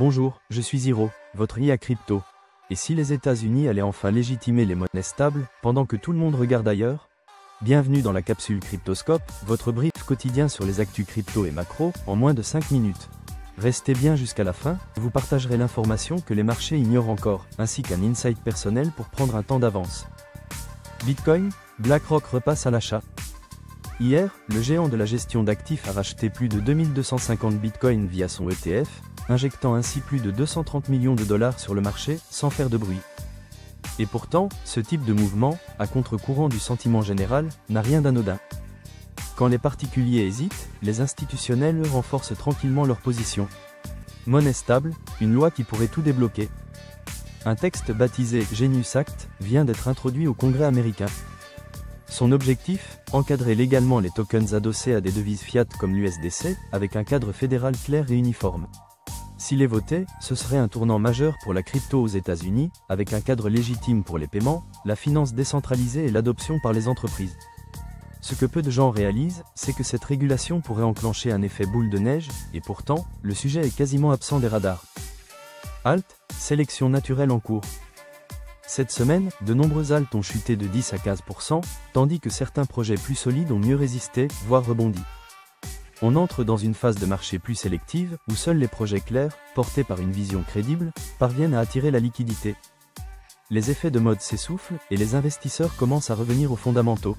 Bonjour, je suis Hiro, votre IA crypto. Et si les États-Unis allaient enfin légitimer les monnaies stables, pendant que tout le monde regarde ailleurs? Bienvenue dans la capsule Cryptoscope, votre brief quotidien sur les actus crypto et macro, en moins de 5 minutes. Restez bien jusqu'à la fin, vous partagerez l'information que les marchés ignorent encore, ainsi qu'un insight personnel pour prendre un temps d'avance. Bitcoin, BlackRock repasse à l'achat. Hier, le géant de la gestion d'actifs a racheté plus de 2250 bitcoins via son ETF, injectant ainsi plus de 230 millions de dollars sur le marché, sans faire de bruit. Et pourtant, ce type de mouvement, à contre-courant du sentiment général, n'a rien d'anodin. Quand les particuliers hésitent, les institutionnels renforcent tranquillement leur position. Monnaie stable, une loi qui pourrait tout débloquer. Un texte baptisé Genius Act vient d'être introduit au Congrès américain. Son objectif, encadrer légalement les tokens adossés à des devises fiat comme l'USDC, avec un cadre fédéral clair et uniforme. S'il est voté, ce serait un tournant majeur pour la crypto aux États-Unis, avec un cadre légitime pour les paiements, la finance décentralisée et l'adoption par les entreprises. Ce que peu de gens réalisent, c'est que cette régulation pourrait enclencher un effet boule de neige, et pourtant, le sujet est quasiment absent des radars. Alt, sélection naturelle en cours. Cette semaine, de nombreuses alts ont chuté de 10 à 15%, tandis que certains projets plus solides ont mieux résisté, voire rebondi. On entre dans une phase de marché plus sélective, où seuls les projets clairs, portés par une vision crédible, parviennent à attirer la liquidité. Les effets de mode s'essoufflent, et les investisseurs commencent à revenir aux fondamentaux.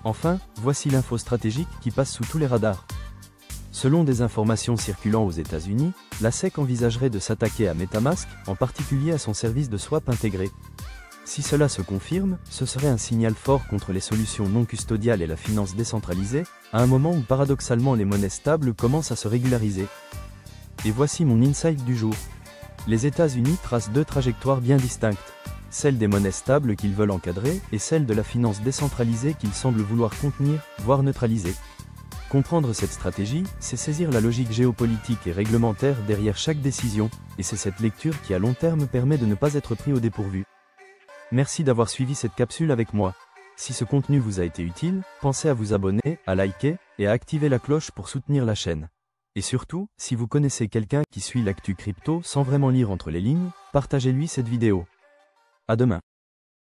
Enfin, voici l'info stratégique qui passe sous tous les radars. Selon des informations circulant aux États-Unis, la SEC envisagerait de s'attaquer à MetaMask, en particulier à son service de swap intégré. Si cela se confirme, ce serait un signal fort contre les solutions non custodiales et la finance décentralisée, à un moment où paradoxalement les monnaies stables commencent à se régulariser. Et voici mon insight du jour. Les États-Unis tracent deux trajectoires bien distinctes. Celle des monnaies stables qu'ils veulent encadrer, et celle de la finance décentralisée qu'ils semblent vouloir contenir, voire neutraliser. Comprendre cette stratégie, c'est saisir la logique géopolitique et réglementaire derrière chaque décision, et c'est cette lecture qui à long terme permet de ne pas être pris au dépourvu. Merci d'avoir suivi cette capsule avec moi. Si ce contenu vous a été utile, pensez à vous abonner, à liker, et à activer la cloche pour soutenir la chaîne. Et surtout, si vous connaissez quelqu'un qui suit l'actu crypto sans vraiment lire entre les lignes, partagez-lui cette vidéo. À demain.